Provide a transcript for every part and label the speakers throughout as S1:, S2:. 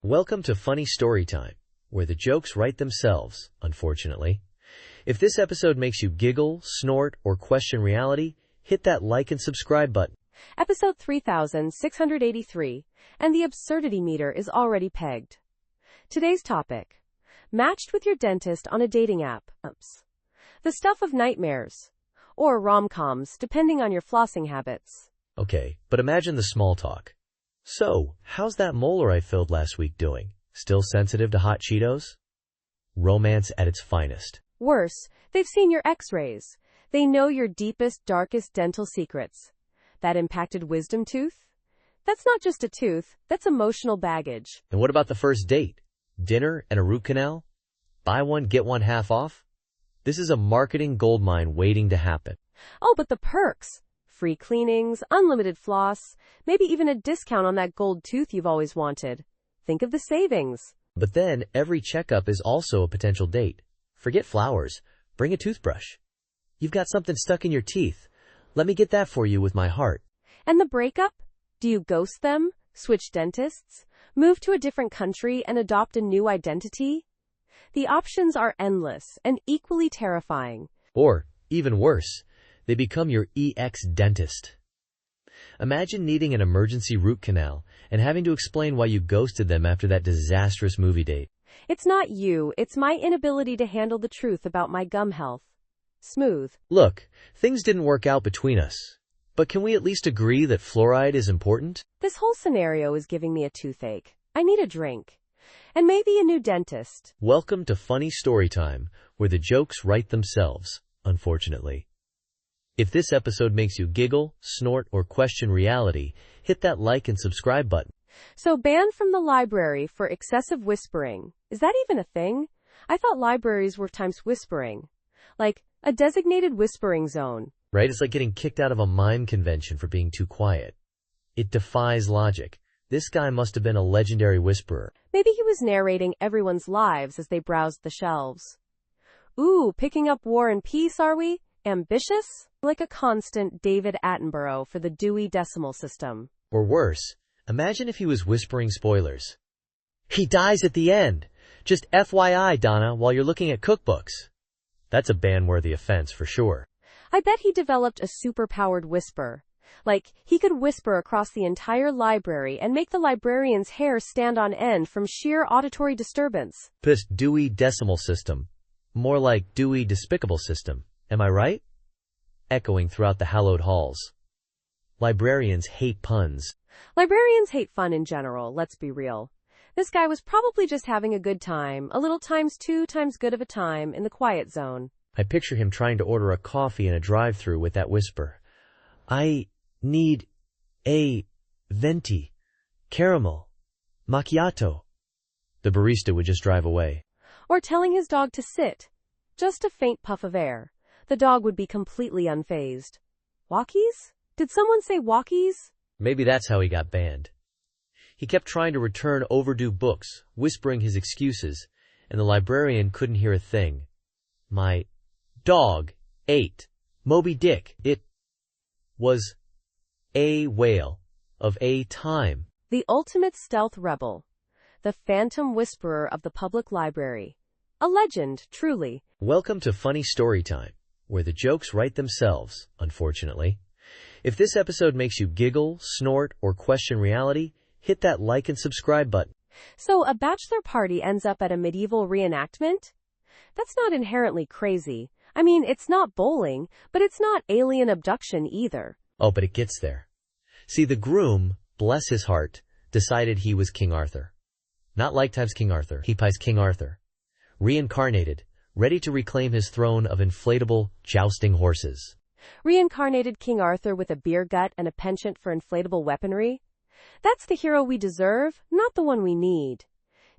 S1: Welcome to Funny Story Time, where the jokes write themselves, unfortunately. If this episode makes you giggle, snort, or question reality, hit that like and subscribe button.
S2: Episode 3683, and the absurdity meter is already pegged. Today's topic: matched with your dentist on a dating app. The stuff of nightmares. Or rom-coms, depending on your flossing habits.
S1: Okay, but imagine the small talk. So, how's that molar I filled last week doing? Still sensitive to hot Cheetos? Romance at its finest.
S2: Worse, they've seen your x-rays. They know your deepest, darkest dental secrets. That impacted wisdom tooth? That's not just a tooth, that's emotional baggage.
S1: And what about the first date? Dinner and a root canal? Buy one, get one half off? This is a marketing goldmine waiting to happen.
S2: Oh, but the perks. Free cleanings, unlimited floss, maybe even a discount on that gold tooth you've always wanted. Think of the savings.
S1: But then, every checkup is also a potential date. Forget flowers. Bring a toothbrush. You've got something stuck in your teeth. Let me get that for you with my heart.
S2: And the breakup? Do you ghost them? Switch dentists? Move to a different country and adopt a new identity? The options are endless and equally terrifying.
S1: Or, even worse, they become your EX dentist. Imagine needing an emergency root canal and having to explain why you ghosted them after that disastrous movie date.
S2: It's not you, it's my inability to handle the truth about my gum health. Smooth.
S1: Look, things didn't work out between us. But can we at least agree that fluoride is important?
S2: This whole scenario is giving me a toothache. I need a drink. And maybe a new dentist.
S1: Welcome to Funny Story Time, where the jokes write themselves, unfortunately. If this episode makes you giggle, snort, or question reality, hit that like and subscribe button.
S2: So banned from the library for excessive whispering. Is that even a thing? I thought libraries were times whispering. Like, a designated whispering zone.
S1: Right? It's like getting kicked out of a mime convention for being too quiet. It defies logic. This guy must have been a legendary whisperer.
S2: Maybe he was narrating everyone's lives as they browsed the shelves. Ooh, picking up War and Peace, are we? Ambitious? Like a constant David Attenborough for the Dewey Decimal System.
S1: Or worse, imagine if he was whispering spoilers. He dies at the end! Just FYI, Donna, while you're looking at cookbooks. That's a ban-worthy offense for sure.
S2: I bet he developed a super-powered whisper. Like, he could whisper across the entire library and make the librarian's hair stand on end from sheer auditory disturbance.
S1: Dewey Decimal System. More like Dewey Despicable System. Am I right? Echoing throughout the hallowed halls. Librarians hate puns.
S2: Librarians hate fun in general, let's be real. This guy was probably just having a good time, a little times 2 times good of a time in the quiet zone.
S1: I picture him trying to order a coffee in a drive-thru with that whisper. I need a venti, caramel, macchiato. The barista would just drive away.
S2: Or telling his dog to sit. Just a faint puff of air. The dog would be completely unfazed. Walkies? Did someone say walkies?
S1: Maybe that's how he got banned. He kept trying to return overdue books, whispering his excuses, and the librarian couldn't hear a thing. My dog ate Moby Dick. It was a whale of a time.
S2: The ultimate stealth rebel. The phantom whisperer of the public library. A legend, truly.
S1: Welcome to Funny Story Time, where the jokes write themselves, unfortunately. If this episode makes you giggle, snort, or question reality, hit that like and subscribe button.
S2: So a bachelor party ends up at a medieval reenactment? That's not inherently crazy. I mean, it's not bowling, but it's not alien abduction either.
S1: Oh, but it gets there. See, the groom, bless his heart, decided he was King Arthur. Not like times King Arthur, he pies King Arthur. Reincarnated, ready to reclaim his throne of inflatable, jousting horses.
S2: Reincarnated King Arthur with a beer gut and a penchant for inflatable weaponry? That's the hero we deserve, not the one we need.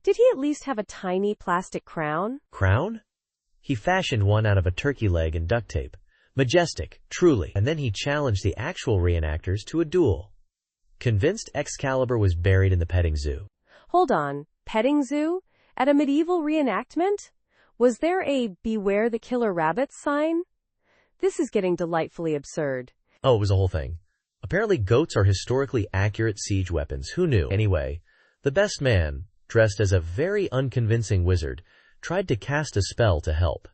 S2: Did he at least have a tiny plastic crown?
S1: Crown? He fashioned one out of a turkey leg and duct tape. Majestic, truly. And then he challenged the actual reenactors to a duel. Convinced Excalibur was buried in the petting zoo.
S2: Hold on, petting zoo? At a medieval reenactment? Was there a "Beware the Killer Rabbits" sign? This is getting delightfully absurd.
S1: Oh, it was a whole thing. Apparently goats are historically accurate siege weapons. Who knew? Anyway, the best man, dressed as a very unconvincing wizard, tried to cast a spell to help.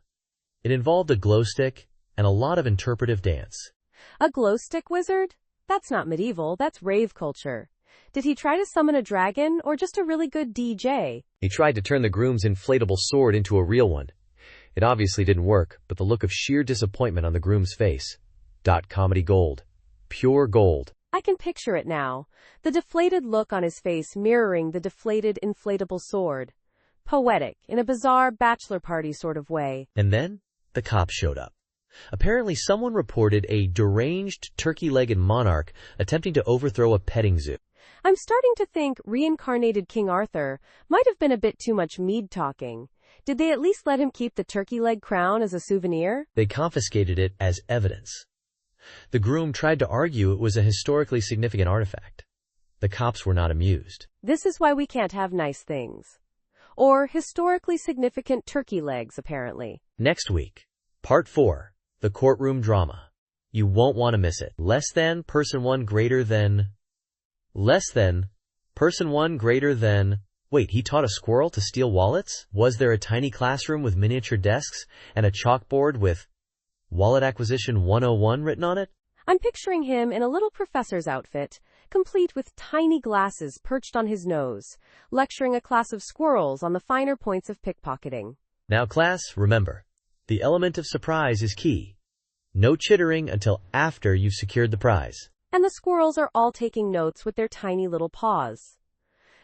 S1: It involved a glow stick and a lot of interpretive dance.
S2: A glow stick wizard? That's not medieval, that's rave culture. Did he try to summon a dragon or just a really good DJ?
S1: He tried to turn the groom's inflatable sword into a real one. It obviously didn't work, but the look of sheer disappointment on the groom's face. Comedy gold. Pure gold.
S2: I can picture it now. The deflated look on his face mirroring the deflated inflatable sword. Poetic, in a bizarre bachelor party sort of way.
S1: And then, the cops showed up. Apparently someone reported a deranged turkey-legged monarch attempting to overthrow a petting zoo.
S2: I'm starting to think reincarnated King Arthur might have been a bit too much mead talking. Did they at least let him keep the turkey leg crown as a souvenir?
S1: They confiscated it as evidence. The groom tried to argue it was a historically significant artifact. The cops were not amused.
S2: This is why we can't have nice things. Or historically significant turkey legs, apparently.
S1: Next week, Part 4, the courtroom drama. You won't want to miss it. Person 1 greater than... Person 1 greater than... Wait, he taught a squirrel to steal wallets? Was there a tiny classroom with miniature desks and a chalkboard with Wallet Acquisition 101 written on it?
S2: I'm picturing him in a little professor's outfit, complete with tiny glasses perched on his nose, lecturing a class of squirrels on the finer points of pickpocketing.
S1: Now class, remember, the element of surprise is key. No chittering until after you've secured the prize.
S2: And the squirrels are all taking notes with their tiny little paws.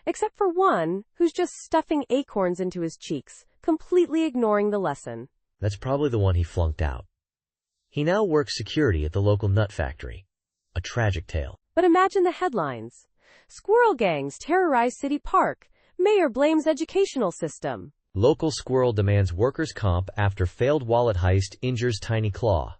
S2: Except for one, who's just stuffing acorns into his cheeks, completely ignoring the lesson.
S1: That's probably the one he flunked out. He now works security at the local nut factory. A tragic tale.
S2: But imagine the headlines. Squirrel gangs terrorize city park. Mayor blames educational system.
S1: Local squirrel demands workers' comp after failed wallet heist injures tiny claw.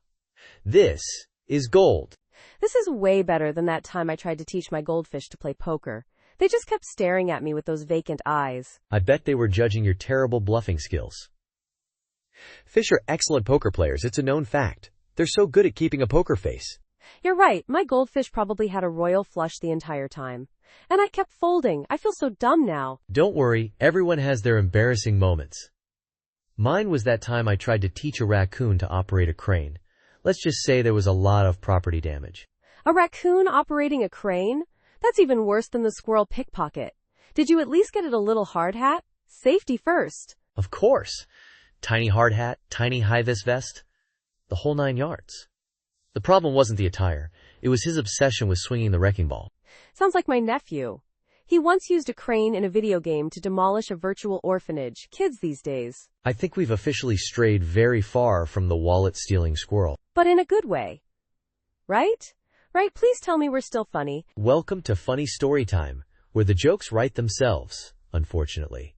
S1: This is gold.
S2: This is way better than that time I tried to teach my goldfish to play poker. They just kept staring at me with those vacant eyes.
S1: I bet they were judging your terrible bluffing skills. Fish are excellent poker players, it's a known fact. They're so good at keeping a poker face.
S2: You're right, my goldfish probably had a royal flush the entire time. And I kept folding. I feel so dumb now.
S1: Don't worry, everyone has their embarrassing moments. Mine was that time I tried to teach a raccoon to operate a crane. Let's just say there was a lot of property damage.
S2: A raccoon operating a crane? That's even worse than the squirrel pickpocket. Did you at least get it a little hard hat? Safety first.
S1: Of course. Tiny hard hat, tiny high-vis vest. The whole 9 yards. The problem wasn't the attire. It was his obsession with swinging the wrecking ball.
S2: Sounds like my nephew. He once used a crane in a video game to demolish a virtual orphanage. Kids these days.
S1: I think we've officially strayed very far from the wallet-stealing squirrel.
S2: But in a good way. Right? Right, please tell me we're still funny.
S1: Welcome to Funny Story Time, where the jokes write themselves, unfortunately.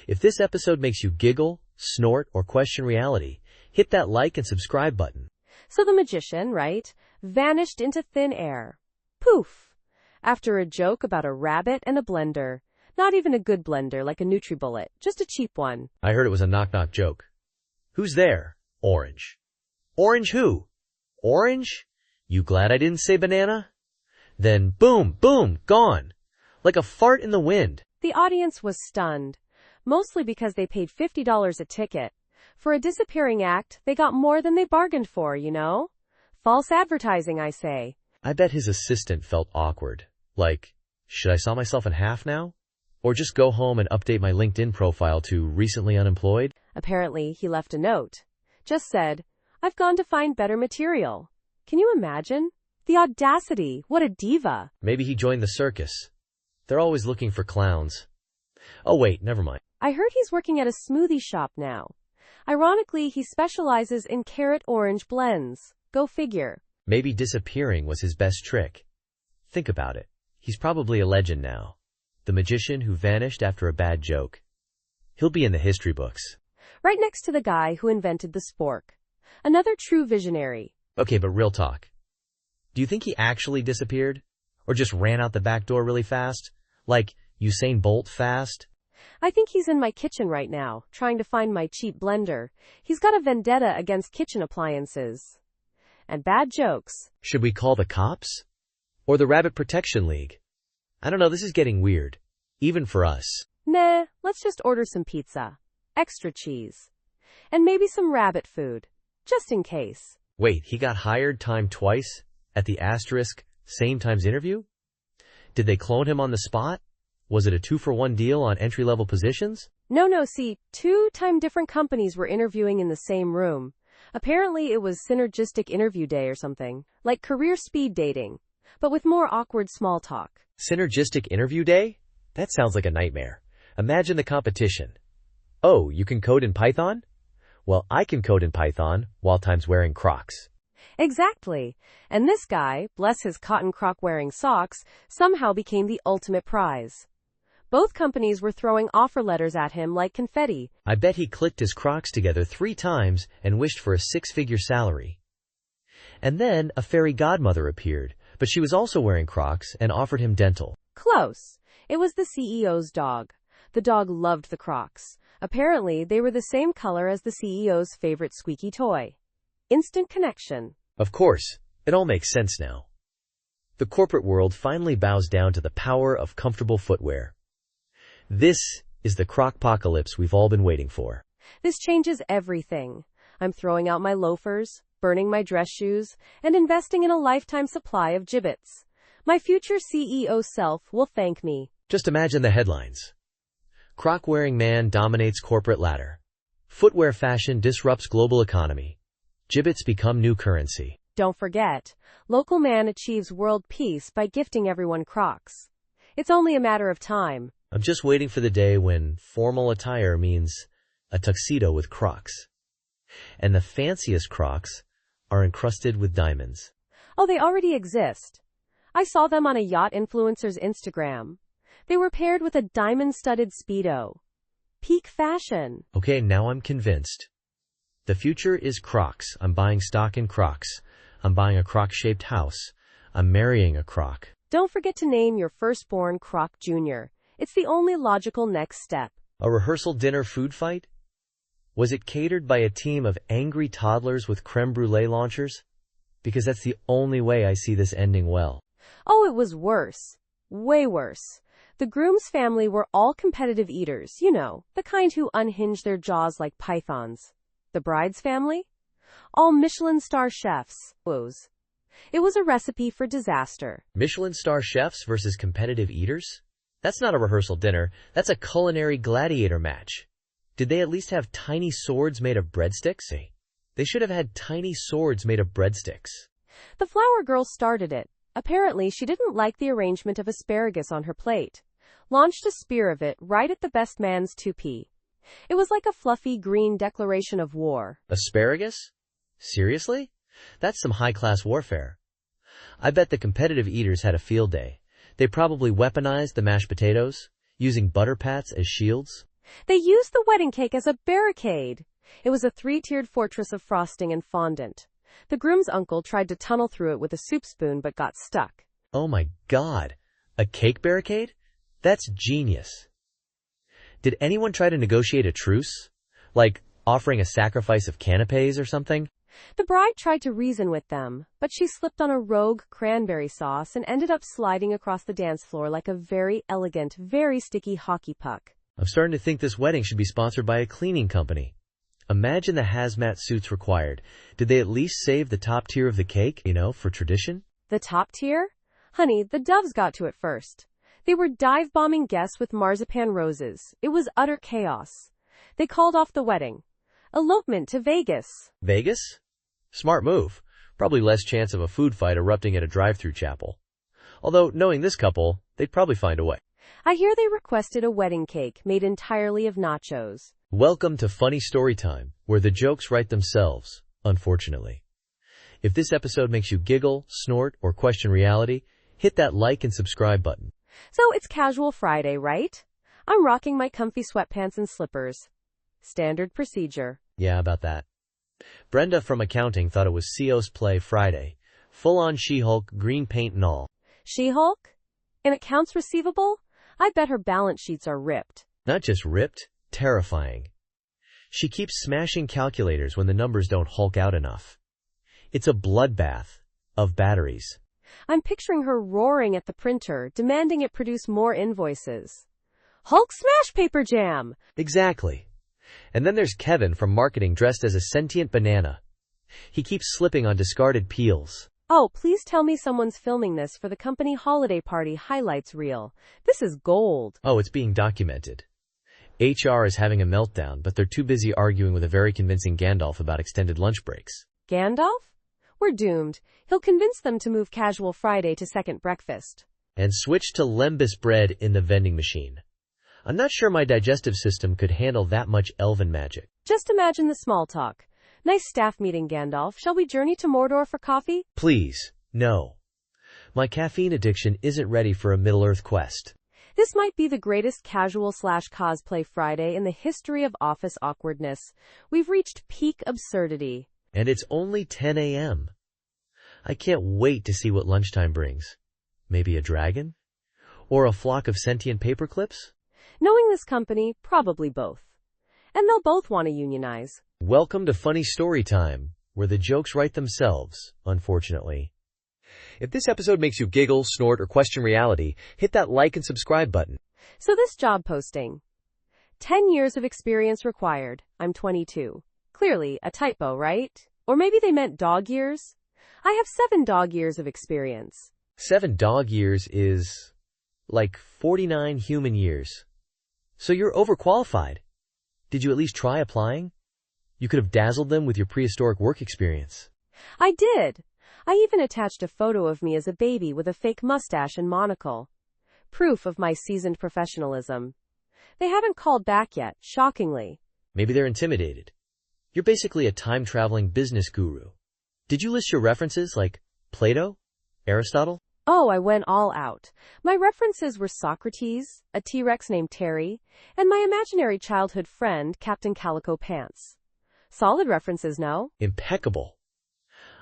S1: If this episode makes you giggle, snort, or question reality, hit that like and subscribe button.
S2: So the magician, right, vanished into thin air. Poof! After a joke about a rabbit and a blender. Not even a good blender like a NutriBullet, just a cheap one.
S1: I heard it was a knock-knock joke. Who's there? Orange. Orange who? Orange? You glad I didn't say banana? Then boom, boom, gone. Like a fart in the wind.
S2: The audience was stunned. Mostly because they paid $50 a ticket. For a disappearing act, they got more than they bargained for, you know? False advertising, I say.
S1: I bet his assistant felt awkward. Like, should I saw myself in half now? Or just go home and update my LinkedIn profile to recently unemployed?
S2: Apparently, he left a note. Just said, I've gone to find better material. Can you imagine? The audacity, what a diva.
S1: Maybe he joined the circus. They're always looking for clowns. Oh wait, never mind.
S2: I heard he's working at a smoothie shop now. Ironically, he specializes in carrot orange blends. Go figure.
S1: Maybe disappearing was his best trick. Think about it. He's probably a legend now. The magician who vanished after a bad joke. He'll be in the history books.
S2: Right next to the guy who invented the spork. Another true visionary.
S1: Okay, but real talk. Do you think he actually disappeared? Or just ran out the back door really fast? Like Usain Bolt fast?
S2: I think he's in my kitchen right now, trying to find my cheap blender. He's got a vendetta against kitchen appliances. And bad jokes.
S1: Should we call the cops? Or the Rabbit Protection League? I don't know, this is getting weird. Even for us.
S2: Nah, let's just order some pizza. Extra cheese. And maybe some rabbit food. Just in case.
S1: Wait, he got hired timed twice at the asterisk same times interview? Did they clone him on the spot? Was it a 2-for-1 deal on entry-level positions?
S2: No, see, 2 different companies were interviewing in the same room. Apparently it was synergistic interview day or something, like career speed dating, but with more awkward small talk.
S1: Synergistic interview day? That sounds like a nightmare. Imagine the competition. Oh, you can code in Python? Well, I can code in Python while times wearing Crocs.
S2: Exactly. And this guy, bless his cotton croc-wearing socks, somehow became the ultimate prize. Both companies were throwing offer letters at him like confetti.
S1: I bet he clicked his Crocs together 3 times and wished for a 6-figure salary. And then a fairy godmother appeared, but she was also wearing Crocs and offered him dental.
S2: Close. It was the CEO's dog. The dog loved the Crocs. Apparently, they were the same color as the CEO's favorite squeaky toy. Instant connection.
S1: Of course, it all makes sense now. The corporate world finally bows down to the power of comfortable footwear. This is the Crocpocalypse we've all been waiting for.
S2: This changes everything. I'm throwing out my loafers, burning my dress shoes, and investing in a lifetime supply of gibbets. My future CEO self will thank me.
S1: Just imagine the headlines. Croc-wearing man dominates corporate ladder. Footwear fashion disrupts global economy. Gibbets become new currency.
S2: Don't forget, local man achieves world peace by gifting everyone Crocs. It's only a matter of time.
S1: I'm just waiting for the day when formal attire means a tuxedo with Crocs. And the fanciest Crocs are encrusted with diamonds.
S2: Oh, they already exist. I saw them on a yacht influencer's Instagram. They were paired with a diamond-studded Speedo. Peak fashion.
S1: Okay, now I'm convinced. The future is Crocs. I'm buying stock in Crocs. I'm buying a Croc-shaped house. I'm marrying a Croc.
S2: Don't forget to name your firstborn Croc Jr. It's the only logical next step.
S1: A rehearsal dinner food fight? Was it catered by a team of angry toddlers with creme brulee launchers? Because that's the only way I see this ending well.
S2: Oh, it was worse. Way worse. The groom's family were all competitive eaters, you know, the kind who unhinge their jaws like pythons. The bride's family? All Michelin star chefs. It was a recipe for disaster.
S1: Michelin star chefs versus competitive eaters? That's not a rehearsal dinner, that's a culinary gladiator match. Did they at least have tiny swords made of breadsticks? They should have had tiny swords made of breadsticks.
S2: The flower girl started it. Apparently, she didn't like the arrangement of asparagus on her plate. Launched a spear of it right at the best man's toupee. It was like a fluffy green declaration of war.
S1: Asparagus? Seriously? That's some high-class warfare. I bet the competitive eaters had a field day. They probably weaponized the mashed potatoes, using butter pats as shields.
S2: They used the wedding cake as a barricade. It was a 3-tiered fortress of frosting and fondant. The groom's uncle tried to tunnel through it with a soup spoon but got stuck.
S1: Oh my God! A cake barricade? That's genius. Did anyone try to negotiate a truce? Like offering a sacrifice of canapes or something?
S2: The bride tried to reason with them, but she slipped on a rogue cranberry sauce and ended up sliding across the dance floor like a very elegant, very sticky hockey puck.
S1: I'm starting to think this wedding should be sponsored by a cleaning company. Imagine the hazmat suits required. Did they at least save the top tier of the cake, for tradition?
S2: The top tier? Honey, the doves got to it first. They were dive-bombing guests with marzipan roses. It was utter chaos. They called off the wedding. Elopement to Vegas.
S1: Vegas? Smart move. Probably less chance of a food fight erupting at a drive-thru chapel. Although, knowing this couple, they'd probably find a way.
S2: I hear they requested a wedding cake made entirely of nachos.
S1: Welcome to Funny Story Time, where the jokes write themselves, unfortunately. If this episode makes you giggle, snort, or question reality, hit that like and subscribe button.
S2: So it's Casual Friday, right? I'm rocking my comfy sweatpants and slippers. Standard procedure.
S1: Yeah, about that. Brenda from accounting thought it was CEO's Play Friday. Full-on She-Hulk, green paint and all.
S2: She-Hulk? In accounts receivable? I bet her balance sheets are ripped.
S1: Not just ripped, terrifying. She keeps smashing calculators when the numbers don't hulk out enough. It's a bloodbath of batteries.
S2: I'm picturing her roaring at the printer, demanding it produce more invoices. Hulk smash paper jam!
S1: Exactly. And then there's Kevin from marketing dressed as a sentient banana. He keeps slipping on discarded peels.
S2: Oh, please tell me someone's filming this for the company holiday party highlights reel. This is gold.
S1: Oh, it's being documented. HR is having a meltdown, but they're too busy arguing with a very convincing Gandalf about extended lunch breaks.
S2: Gandalf? We're doomed. He'll convince them to move casual Friday to second breakfast.
S1: And switch to lembas bread in the vending machine. I'm not sure my digestive system could handle that much elven magic.
S2: Just imagine the small talk. Nice staff meeting, Gandalf. Shall we journey to Mordor for coffee?
S1: Please, no. My caffeine addiction isn't ready for a Middle-earth quest.
S2: This might be the greatest casual/cosplay Friday in the history of office awkwardness. We've reached peak absurdity.
S1: And it's only 10 a.m. I can't wait to see what lunchtime brings. Maybe a dragon? Or a flock of sentient paperclips?
S2: Knowing this company, probably both. And they'll both want to unionize.
S1: Welcome to Funny Story Time, where the jokes write themselves, unfortunately. If this episode makes you giggle, snort, or question reality, hit that like and subscribe button.
S2: So this job posting. 10 years of experience required. I'm 22. Clearly, a typo, right? Or maybe they meant dog years? I have 7 dog years of experience.
S1: 7 dog years is like 49 human years. So you're overqualified. Did you at least try applying? You could have dazzled them with your prehistoric work experience.
S2: I did. I even attached a photo of me as a baby with a fake mustache and monocle. Proof of my seasoned professionalism. They haven't called back yet, shockingly.
S1: Maybe they're intimidated. You're basically a time-traveling business guru. Did you list your references like Plato? Aristotle?
S2: Oh, I went all out. My references were Socrates, a T-Rex named Terry, and my imaginary childhood friend, Captain Calico Pants. Solid references, no?
S1: Impeccable.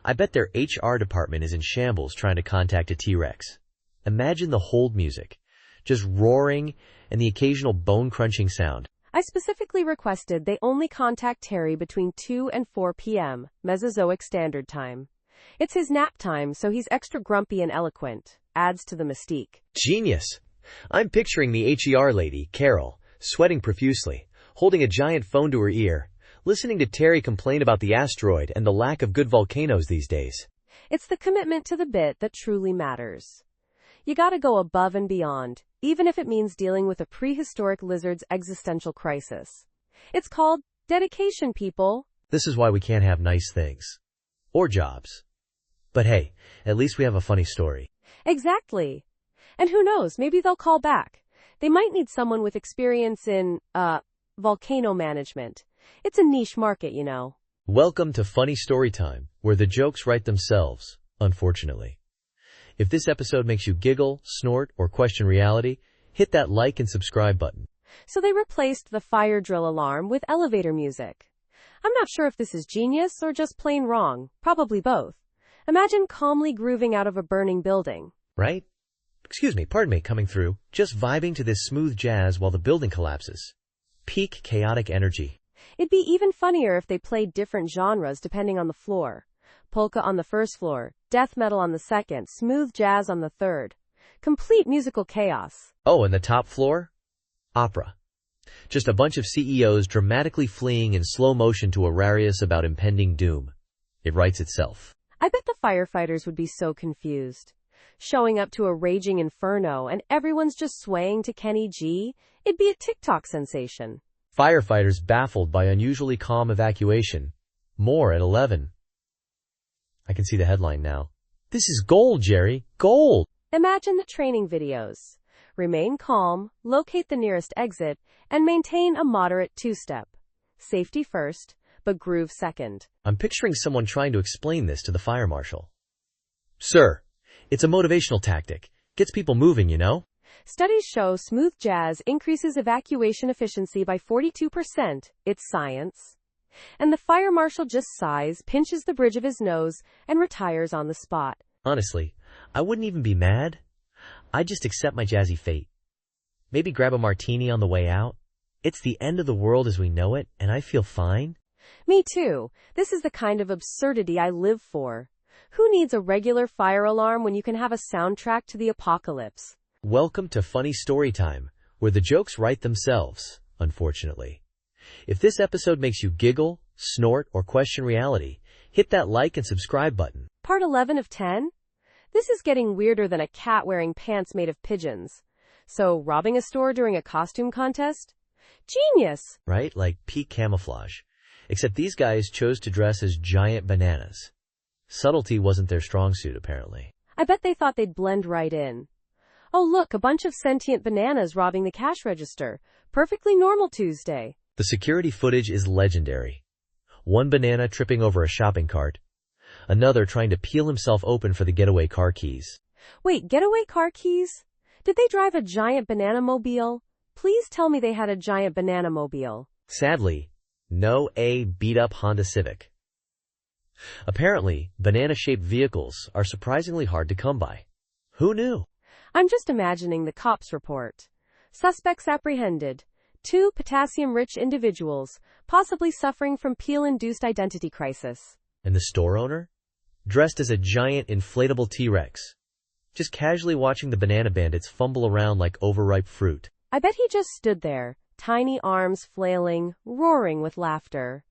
S1: I bet their HR department is in shambles trying to contact a T-Rex. Imagine the hold music, just roaring and the occasional bone-crunching sound.
S2: I specifically requested they only contact Terry between 2 and 4 p.m., Mesozoic Standard Time. It's his nap time, so he's extra grumpy and eloquent. Adds to the mystique.
S1: Genius. I'm picturing the HER lady, Carol, sweating profusely, holding a giant phone to her ear, listening to Terry complain about the asteroid and the lack of good volcanoes these days.
S2: It's the commitment to the bit that truly matters. You gotta go above and beyond, even if it means dealing with a prehistoric lizard's existential crisis. It's called dedication, people.
S1: This is why we can't have nice things. Or jobs. But hey, at least we have a funny story.
S2: Exactly. And who knows, maybe they'll call back. They might need someone with experience in, volcano management. It's a niche market, you know.
S1: Welcome to Funny Story Time, where the jokes write themselves, unfortunately. If this episode makes you giggle, snort, or question reality, hit that like and subscribe button.
S2: So they replaced the fire drill alarm with elevator music. I'm not sure if this is genius or just plain wrong. Probably both. Imagine calmly grooving out of a burning building.
S1: Right? Pardon me, coming through. Just vibing to this smooth jazz while the building collapses. Peak chaotic energy.
S2: It'd be even funnier if they played different genres depending on the floor. Polka on the first floor, death metal on the second, smooth jazz on the third. Complete musical chaos.
S1: Oh, and the top floor? Opera. Just a bunch of CEOs dramatically fleeing in slow motion to Ararius about impending doom. It writes itself.
S2: I bet the firefighters would be so confused. Showing up to a raging inferno and everyone's just swaying to Kenny G, it'd be a TikTok sensation.
S1: Firefighters baffled by unusually calm evacuation. More at 11. I can see the headline now. This is gold, Jerry. Gold!
S2: Imagine the training videos. Remain calm, locate the nearest exit, and maintain a moderate 2-step. Safety first, but groove second.
S1: I'm picturing someone trying to explain this to the fire marshal. Sir, it's a motivational tactic. Gets people moving, you know?
S2: Studies show smooth jazz increases evacuation efficiency by 42%. It's science. And the fire marshal just sighs, pinches the bridge of his nose, and retires on the spot.
S1: Honestly, I wouldn't even be mad. I'd just accept my jazzy fate. Maybe grab a martini on the way out. It's the end of the world as we know it, and I feel fine.
S2: Me too. This is the kind of absurdity I live for. Who needs a regular fire alarm when you can have a soundtrack to the apocalypse?
S1: Welcome to Funny Story Time, where the jokes write themselves, unfortunately. If this episode makes you giggle, snort, or question reality, hit that like and subscribe button.
S2: Part 11 of 10? This is getting weirder than a cat wearing pants made of pigeons. So, robbing a store during a costume contest? Genius!
S1: Right? Like peak camouflage. Except these guys chose to dress as giant bananas. Subtlety wasn't their strong suit, apparently.
S2: I bet they thought they'd blend right in. Oh look, a bunch of sentient bananas robbing the cash register. Perfectly normal Tuesday.
S1: The security footage is legendary. One banana tripping over a shopping cart. Another trying to peel himself open for the getaway car keys.
S2: Wait, getaway car keys? Did they drive a giant banana mobile? Please tell me they had a giant banana mobile.
S1: Sadly, no. A beat-up Honda Civic. Apparently, banana-shaped vehicles are surprisingly hard to come by. Who knew?
S2: I'm just imagining the cops report. Suspects apprehended. 2 potassium-rich individuals, possibly suffering from peel-induced identity crisis.
S1: And the store owner? Dressed as a giant inflatable T-Rex. Just casually watching the banana bandits fumble around like overripe fruit.
S2: I bet he just stood there, tiny arms flailing, roaring with laughter.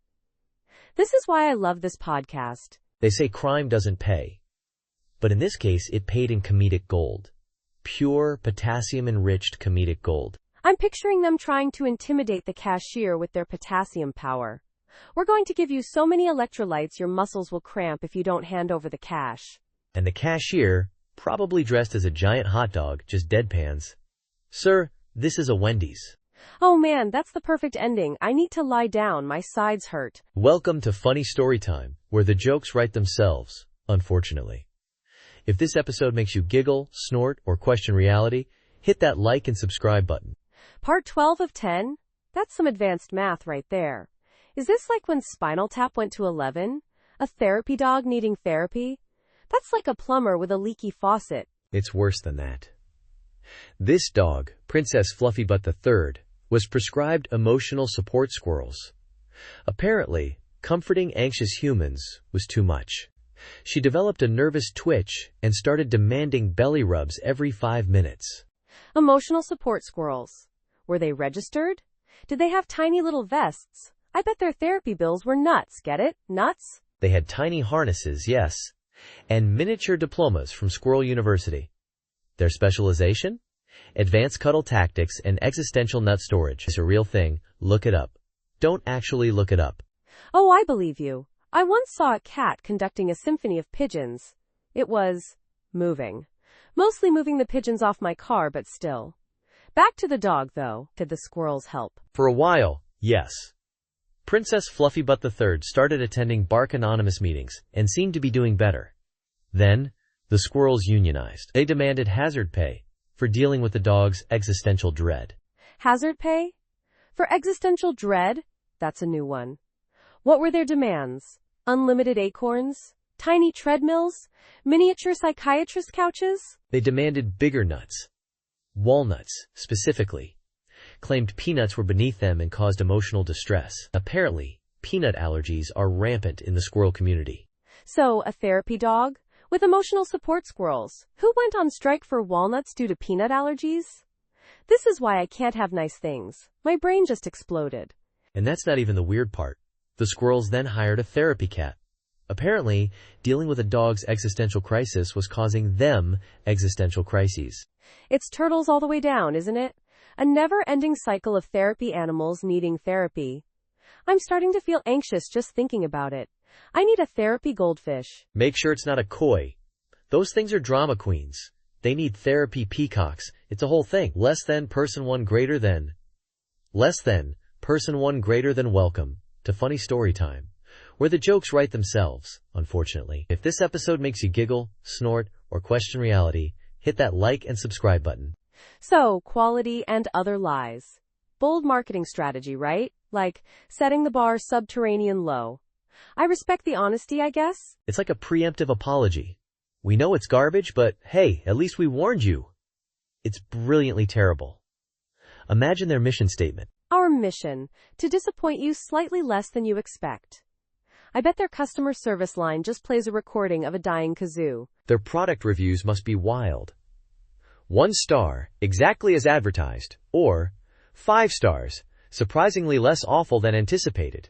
S2: This is why I love this podcast.
S1: They say crime doesn't pay. But in this case, it paid in comedic gold. Pure, potassium-enriched comedic gold.
S2: I'm picturing them trying to intimidate the cashier with their potassium power. We're going to give you so many electrolytes your muscles will cramp if you don't hand over the cash.
S1: And the cashier, probably dressed as a giant hot dog, just deadpans. Sir, this is a Wendy's.
S2: Oh man, that's the perfect ending. I need to lie down, my sides hurt.
S1: Welcome to Funny Story Time, where the jokes write themselves, unfortunately. If this episode makes you giggle, snort, or question reality, hit that like and subscribe button.
S2: Part 12 of 10? That's some advanced math right there. Is this like when Spinal Tap went to 11? A therapy dog needing therapy? That's like a plumber with a leaky faucet.
S1: It's worse than that. This dog, Princess Fluffybutt III, was prescribed emotional support squirrels. Apparently, comforting anxious humans was too much. She developed a nervous twitch and started demanding belly rubs every 5 minutes.
S2: Emotional support squirrels. Were they registered? Did they have tiny little vests? I bet their therapy bills were nuts, get it? Nuts?
S1: They had tiny harnesses, yes, and miniature diplomas from Squirrel University. Their specialization? Advanced cuddle tactics and existential nut storage. It's a real thing. Look it up. Don't actually look it up.
S2: Oh, I believe you. I once saw a cat conducting a symphony of pigeons. It was moving. Mostly moving the pigeons off my car, but still. Back to the dog, though. Did the squirrels help?
S1: For a while, yes. Princess Fluffybutt III started attending Bark Anonymous meetings and seemed to be doing better. Then, the squirrels unionized. They demanded hazard pay for dealing with the dog's existential dread.
S2: Hazard pay? For existential dread? That's a new one. What were their demands? Unlimited acorns? Tiny treadmills? Miniature psychiatrist couches?
S1: They demanded bigger nuts. Walnuts, specifically. Claimed peanuts were beneath them and caused emotional distress. Apparently, peanut allergies are rampant in the squirrel community.
S2: So, a therapy dog? With emotional support squirrels, who went on strike for walnuts due to peanut allergies? This is why I can't have nice things. My brain just exploded.
S1: And that's not even the weird part. The squirrels then hired a therapy cat. Apparently, dealing with a dog's existential crisis was causing them existential crises.
S2: It's turtles all the way down, isn't it? A never-ending cycle of therapy animals needing therapy. I'm starting to feel anxious just thinking about it. I need a therapy goldfish.
S1: Make sure it's not a koi. Those things are drama queens. They need therapy peacocks. It's a whole thing. Less than person one greater than. Less than person one greater than. Welcome to Funny Story Time, where the jokes write themselves, unfortunately. If this episode makes you giggle, snort, or question reality, hit that like and subscribe button.
S2: So, quality and other lies. Bold marketing strategy, right? Like, setting the bar subterranean low. I respect the honesty, I guess.
S1: It's like a preemptive apology. We know it's garbage, but hey, at least we warned you. It's brilliantly terrible. Imagine their mission statement.
S2: Our mission, to disappoint you slightly less than you expect. I bet their customer service line just plays a recording of a dying kazoo.
S1: Their product reviews must be wild. 1 star, exactly as advertised, or 5 stars, surprisingly less awful than anticipated.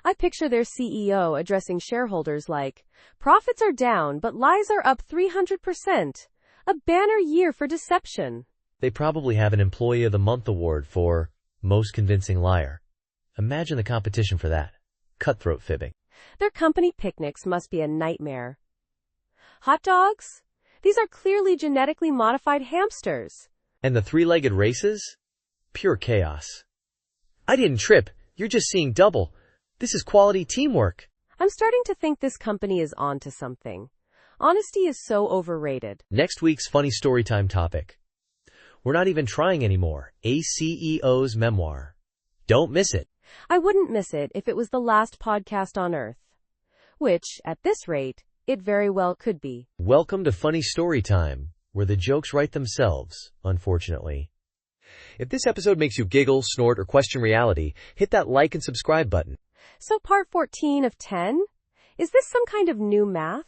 S2: I picture their CEO addressing shareholders like, profits are down, but lies are up 300%. A banner year for deception.
S1: They probably have an Employee of the Month award for most convincing liar. Imagine the competition for that. Cutthroat fibbing.
S2: Their company picnics must be a nightmare. Hot dogs? These are clearly genetically modified hamsters.
S1: And the 3-legged races? Pure chaos. I didn't trip. You're just seeing double. This is quality teamwork.
S2: I'm starting to think this company is onto something. Honesty is so overrated.
S1: Next week's funny storytime topic. We're not even trying anymore. A CEO's memoir. Don't miss it.
S2: I wouldn't miss it if it was the last podcast on Earth. Which, at this rate, it very well could be.
S1: Welcome to Funny Storytime, where the jokes write themselves, unfortunately. If this episode makes you giggle, snort, or question reality, hit that like and subscribe button.
S2: So part 14 of 10? Is this some kind of new math?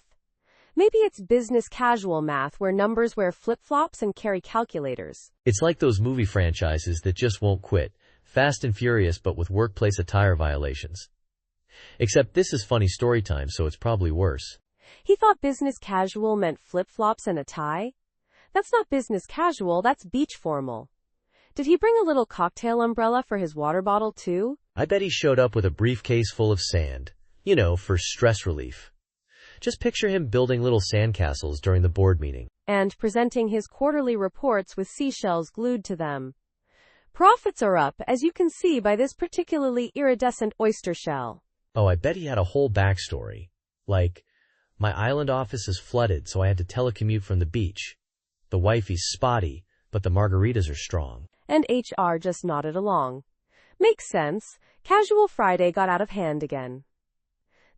S2: Maybe it's business casual math where numbers wear flip-flops and carry calculators.
S1: It's like those movie franchises that just won't quit. Fast and Furious, but with workplace attire violations. Except this is funny story time, so it's probably worse.
S2: He thought business casual meant flip-flops and a tie? That's not business casual, that's beach formal. Did he bring a little cocktail umbrella for his water bottle too?
S1: I bet he showed up with a briefcase full of sand. You know, for stress relief. Just picture him building little sandcastles during the board meeting.
S2: And presenting his quarterly reports with seashells glued to them. Profits are up, as you can see by this particularly iridescent oyster shell.
S1: Oh, I bet he had a whole backstory. Like, my island office is flooded, so I had to telecommute from the beach. The wifey's spotty, but the margaritas are strong.
S2: And HR just nodded along. Makes sense. Casual Friday got out of hand again.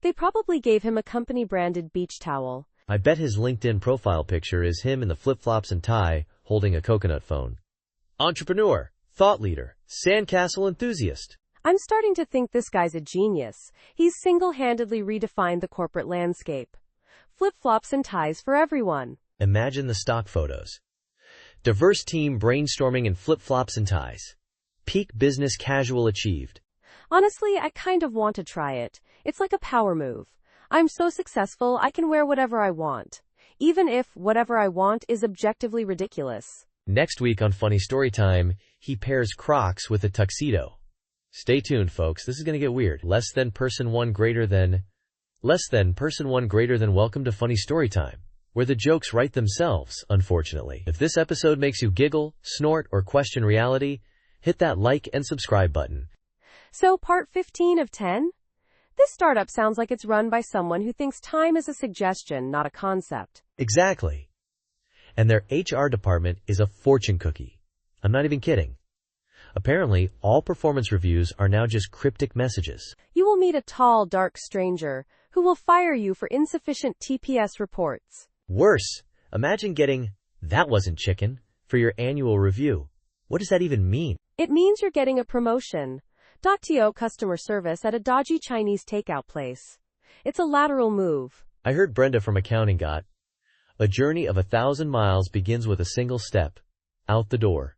S2: They probably gave him a company-branded beach towel.
S1: I bet his LinkedIn profile picture is him in the flip-flops and tie, holding a coconut phone. Entrepreneur, thought leader, sandcastle enthusiast.
S2: I'm starting to think this guy's a genius. He's single-handedly redefined the corporate landscape. Flip-flops and ties for everyone.
S1: Imagine the stock photos. Diverse team brainstorming in flip-flops and ties. Peak business casual achieved.
S2: Honestly, I kind of want to try it. It's like a power move. I'm so successful, I can wear whatever I want. Even if whatever I want is objectively ridiculous.
S1: Next week on Funny Storytime, he pairs Crocs with a tuxedo. Stay tuned, folks. This is going to get weird. Less than person one greater than welcome to Funny Storytime, where the jokes write themselves, unfortunately. If this episode makes you giggle, snort, or question reality, hit that like and subscribe button.
S2: So part 15 of 10? This startup sounds like it's run by someone who thinks time is a suggestion, not a concept.
S1: Exactly. And their HR department is a fortune cookie. I'm not even kidding. Apparently, all performance reviews are now just cryptic messages.
S2: You will meet a tall, dark stranger who will fire you for insufficient TPS reports.
S1: Worse, imagine getting, "That wasn't chicken," for your annual review. What does that even mean?
S2: It means you're getting a promotion. .to customer service at a dodgy Chinese takeout place. It's a lateral move.
S1: I heard Brenda from accounting got, "A journey of 1,000 miles begins with a single step. Out the door."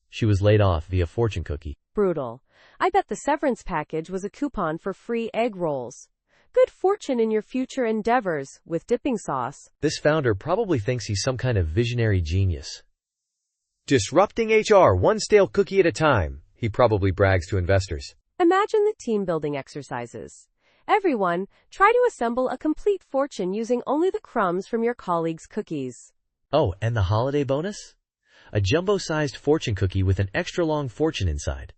S1: She was laid off via fortune cookie.
S2: Brutal. I bet the severance package was a coupon for free egg rolls. Good fortune in your future endeavors, with dipping sauce.
S1: This founder probably thinks he's some kind of visionary genius. Disrupting HR one stale cookie at a time, he probably brags to investors.
S2: Imagine the team-building exercises. Everyone, try to assemble a complete fortune using only the crumbs from your colleagues' cookies.
S1: Oh, and the holiday bonus? A jumbo-sized fortune cookie with an extra-long fortune inside.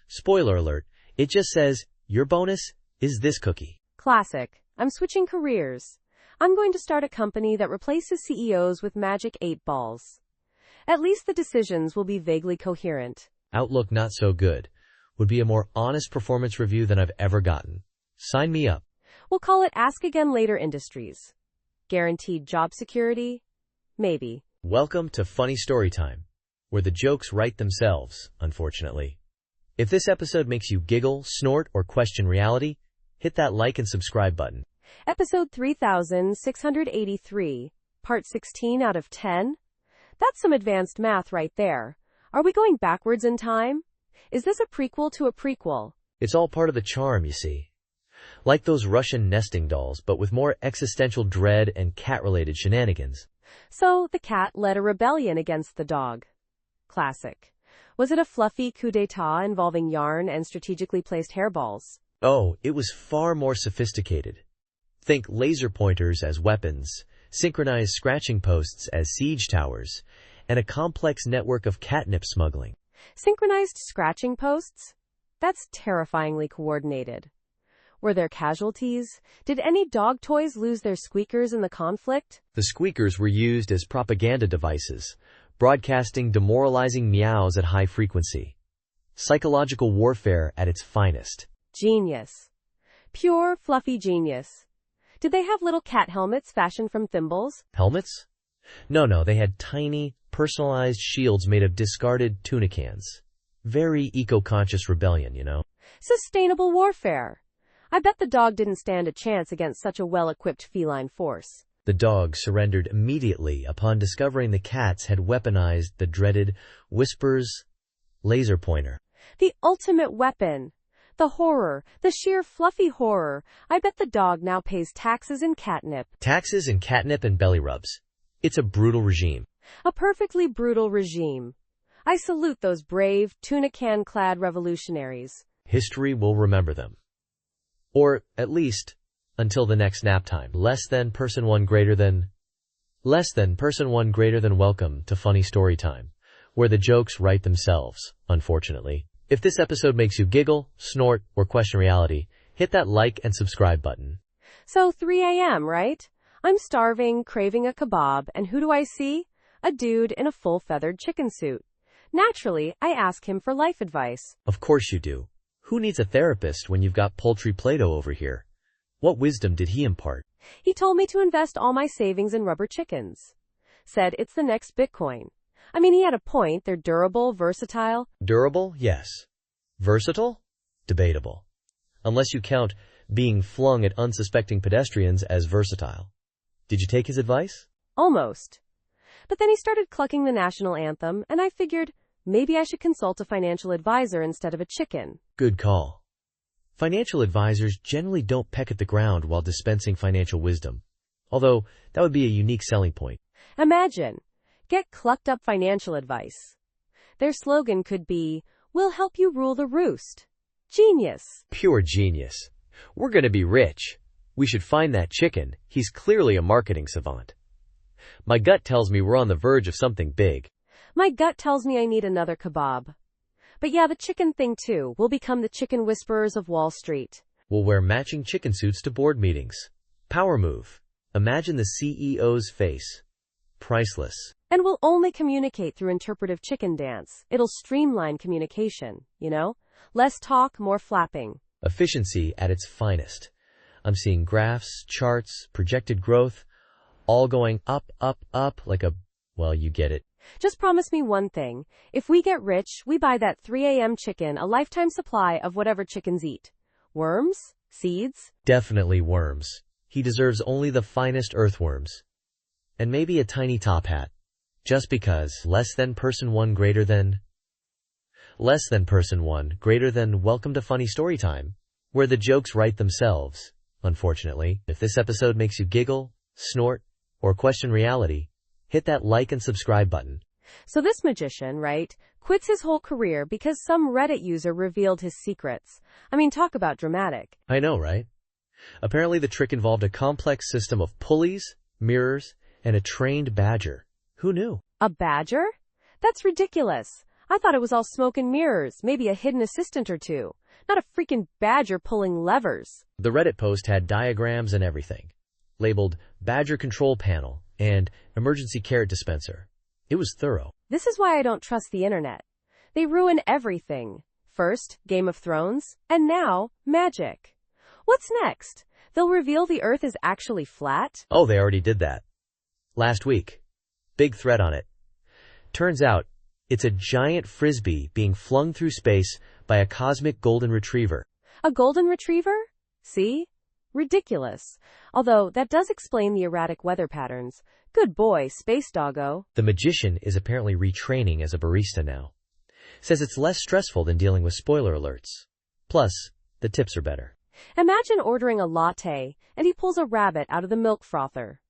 S1: Spoiler alert, it just says, "Your bonus is this cookie."
S2: Classic. I'm switching careers. I'm going to start a company that replaces CEOs with magic 8 balls. At least the decisions will be vaguely coherent.
S1: Outlook not so good. Would be a more honest performance review than I've ever gotten. Sign me up.
S2: We'll call it Ask Again Later Industries. Guaranteed job security? Maybe.
S1: Welcome to Funny Storytime, where the jokes write themselves, unfortunately. If this episode makes you giggle, snort, or question reality, hit that like and subscribe button.
S2: Episode 3683, part 16 out of 10? That's some advanced math right there. Are we going backwards in time? Is this a prequel to a prequel?
S1: It's all part of the charm, you see. Like those Russian nesting dolls, but with more existential dread and cat-related shenanigans.
S2: So, the cat led a rebellion against the dog. Classic. Was it a fluffy coup d'etat involving yarn and strategically placed hairballs?
S1: Oh, it was far more sophisticated. Think laser pointers as weapons, synchronized scratching posts as siege towers, and a complex network of catnip smuggling.
S2: Synchronized scratching posts? That's terrifyingly coordinated. Were there casualties? Did any dog toys lose their squeakers in the conflict?
S1: The squeakers were used as propaganda devices, broadcasting demoralizing meows at high frequency. Psychological warfare at its finest.
S2: Genius. Pure, fluffy genius. Did they have little cat helmets fashioned from thimbles?
S1: Helmets? No, they had tiny, personalized shields made of discarded tuna cans. Very eco-conscious rebellion, you know?
S2: Sustainable warfare. I bet the dog didn't stand a chance against such a well-equipped feline force.
S1: The dog surrendered immediately upon discovering the cats had weaponized the dreaded Whisper's laser pointer.
S2: The ultimate weapon. The horror, the sheer fluffy horror. I bet the dog now pays taxes and catnip.
S1: Taxes and catnip and belly rubs. It's a brutal regime.
S2: A perfectly brutal regime. I salute those brave, tuna can-clad revolutionaries.
S1: History will remember them. Or, at least, until the next nap time. Less than person one greater than welcome to Funny Story Time, where the jokes write themselves, unfortunately. If this episode makes you giggle, snort, or question reality, hit that like and subscribe button.
S2: So 3 a.m., right? I'm starving, craving a kebab, and who do I see? A dude in a full feathered chicken suit. Naturally, I ask him for life advice.
S1: Of course you do. Who needs a therapist when you've got poultry Play-Doh over here? What wisdom did he impart?
S2: He told me to invest all my savings in rubber chickens. Said it's the next Bitcoin. I mean, he had a point. They're durable, versatile.
S1: Durable? Yes. Versatile? Debatable. Unless you count being flung at unsuspecting pedestrians as versatile. Did you take his advice?
S2: Almost. But then he started clucking the national anthem, and I figured maybe I should consult a financial advisor instead of a chicken.
S1: Good call. Financial advisors generally don't peck at the ground while dispensing financial wisdom, although that would be a unique selling point.
S2: Imagine, get clucked up financial advice. Their slogan could be, "We'll help you rule the roost." Genius.
S1: Pure genius. We're gonna be rich. We should find that chicken. He's clearly a marketing savant. My gut tells me we're on the verge of something big.
S2: My gut tells me I need another kebab. But yeah, the chicken thing too. We'll become the chicken whisperers of Wall Street.
S1: We'll wear matching chicken suits to board meetings. Power move. Imagine the CEO's face. Priceless.
S2: And we'll only communicate through interpretive chicken dance. It'll streamline communication, you know? Less talk, more flapping.
S1: Efficiency at its finest. I'm seeing graphs, charts, projected growth, all going up, like a, well, you get it.
S2: Just promise me one thing. If we get rich, we buy that 3 a.m. chicken a lifetime supply of whatever chickens eat. Worms? Seeds?
S1: Definitely worms. He deserves only the finest earthworms. And maybe a tiny top hat. Just because. Less than person one greater than welcome to Funny Story Time, where the jokes write themselves, unfortunately. If this episode makes you giggle, snort, or question reality, hit that like and subscribe button.
S2: So this magician, right, quits his whole career because some Reddit user revealed his secrets. I mean, talk about dramatic.
S1: I know, right? Apparently the trick involved a complex system of pulleys, mirrors, and a trained badger. Who knew?
S2: A badger? That's ridiculous. I thought it was all smoke and mirrors, maybe a hidden assistant or two. Not a freaking badger pulling levers.
S1: The Reddit post had diagrams and everything, labeled Badger Control Panel and Emergency Carrot Dispenser. It was thorough.
S2: This is why I don't trust the internet. They ruin everything. First, Game of Thrones, and now, magic. What's next? They'll reveal the Earth is actually flat?
S1: Oh, they already did that. Last week. Big thread on it. Turns out, it's a giant frisbee being flung through space by a cosmic golden retriever.
S2: A golden retriever? See? Ridiculous. Although, that does explain the erratic weather patterns. Good boy, space doggo.
S1: The magician is apparently retraining as a barista now. Says it's less stressful than dealing with spoiler alerts. Plus, the tips are better.
S2: Imagine ordering a latte, and he pulls a rabbit out of the milk frother.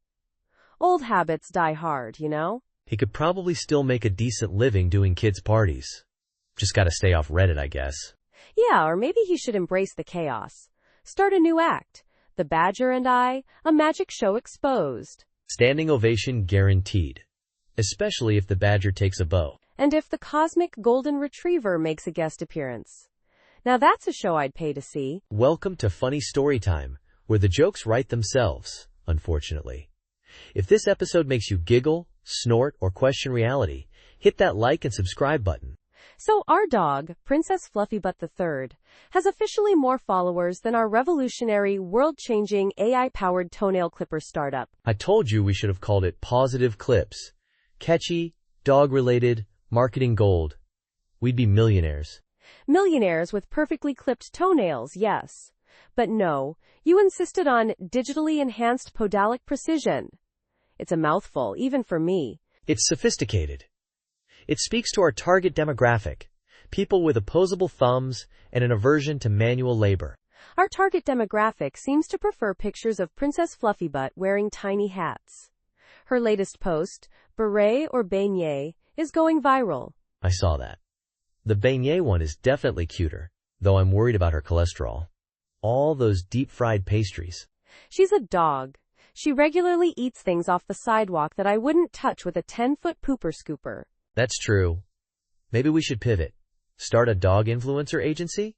S2: Old habits die hard, you know?
S1: He could probably still make a decent living doing kids' parties. Just gotta stay off Reddit, I guess.
S2: Yeah, or maybe he should embrace the chaos. Start a new act. The Badger and I, a magic show exposed.
S1: Standing ovation guaranteed. Especially if the badger takes a bow.
S2: And if the cosmic golden retriever makes a guest appearance. Now that's a show I'd pay to see.
S1: Welcome to Funny Story Time, where the jokes write themselves, unfortunately. If this episode makes you giggle, snort, or question reality, hit that like and subscribe button.
S2: So our dog, Princess Fluffybutt III, has officially more followers than our revolutionary, world-changing, AI-powered toenail clipper startup.
S1: I told you we should have called it Positive Clips. Catchy, dog-related, marketing gold. We'd be millionaires.
S2: Millionaires with perfectly clipped toenails, yes. But no, you insisted on digitally enhanced podalic precision. It's a mouthful, even for me.
S1: It's sophisticated. It speaks to our target demographic, people with opposable thumbs and an aversion to manual labor.
S2: Our target demographic seems to prefer pictures of Princess Fluffybutt wearing tiny hats. Her latest post, beret or beignet, is going viral.
S1: I saw that. The beignet one is definitely cuter, though I'm worried about her cholesterol. All those deep-fried pastries.
S2: She's a dog. She regularly eats things off the sidewalk that I wouldn't touch with a 10-foot pooper scooper.
S1: That's true. Maybe we should pivot. Start a dog influencer agency?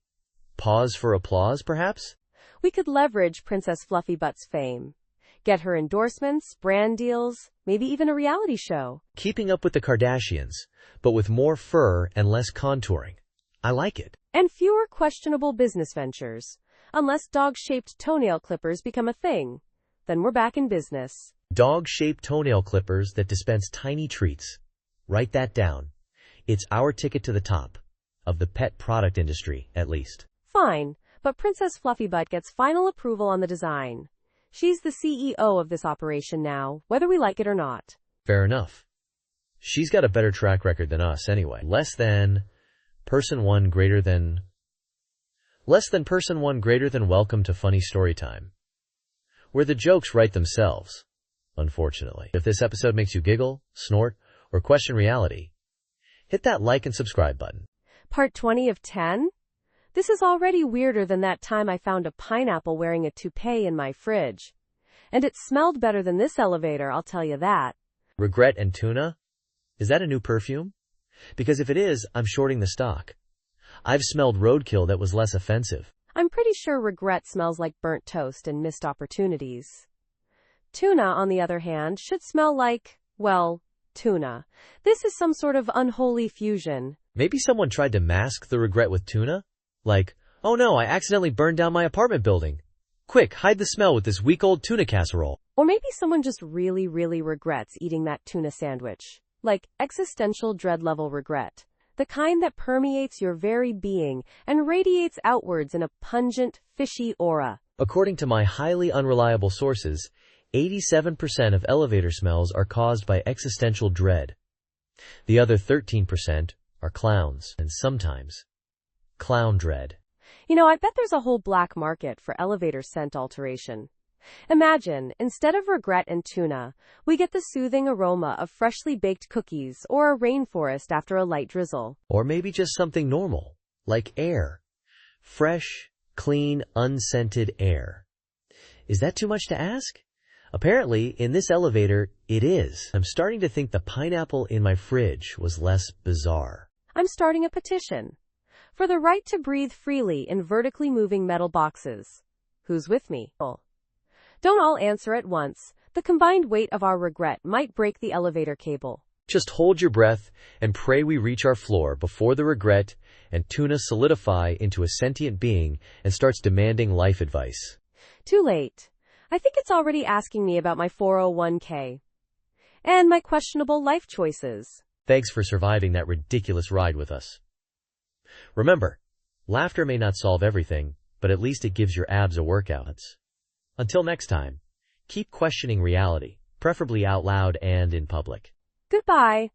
S1: Pause for applause, perhaps?
S2: We could leverage Princess Fluffybutt's fame. Get her endorsements, brand deals, maybe even a reality show.
S1: Keeping up with the Kardashians, but with more fur and less contouring. I like it.
S2: And fewer questionable business ventures. Unless dog-shaped toenail clippers become a thing. Then we're back in business.
S1: Dog-shaped toenail clippers that dispense tiny treats. Write that down. It's our ticket to the top. Of the pet product industry, at least.
S2: Fine, but Princess Fluffybutt gets final approval on the design. She's the CEO of this operation now, whether we like it or not.
S1: Fair enough. She's got a better track record than us anyway. Less than person one greater than welcome to Funny Story Time. Where the jokes write themselves, unfortunately. If this episode makes you giggle, snort, or question reality, hit that like and subscribe button.
S2: Part 20 of 10? This is already weirder than that time I found a pineapple wearing a toupee in my fridge. And it smelled better than this elevator, I'll tell you that.
S1: Regret and tuna? Is that a new perfume? Because if it is, I'm shorting the stock. I've smelled roadkill that was less offensive.
S2: I'm pretty sure regret smells like burnt toast and missed opportunities. Tuna, on the other hand, should smell like, well, tuna. This is some sort of unholy fusion.
S1: Maybe someone tried to mask the regret with tuna? Like, oh no, I accidentally burned down my apartment building. Quick, hide the smell with this week-old tuna casserole.
S2: Or maybe someone just really, really regrets eating that tuna sandwich. Like existential dread-level regret. The kind that permeates your very being and radiates outwards in a pungent, fishy aura.
S1: According to my highly unreliable sources, 87% of elevator smells are caused by existential dread. The other 13% are clowns, and sometimes clown dread.
S2: You know, I bet there's a whole black market for elevator scent alteration. Imagine, instead of regret and tuna, we get the soothing aroma of freshly baked cookies or a rainforest after a light drizzle.
S1: Or maybe just something normal, like air. Fresh, clean, unscented air. Is that too much to ask? Apparently, in this elevator, it is. I'm starting to think the pineapple in my fridge was less bizarre.
S2: I'm starting a petition for the right to breathe freely in vertically moving metal boxes. Who's with me? Don't all answer at once. The combined weight of our regret might break the elevator cable.
S1: Just hold your breath and pray we reach our floor before the regret and tuna solidify into a sentient being and starts demanding life advice.
S2: Too late. I think it's already asking me about my 401k. And my questionable life choices.
S1: Thanks for surviving that ridiculous ride with us. Remember, laughter may not solve everything, but at least it gives your abs a workout. Until next time, keep questioning reality, preferably out loud and in public.
S2: Goodbye.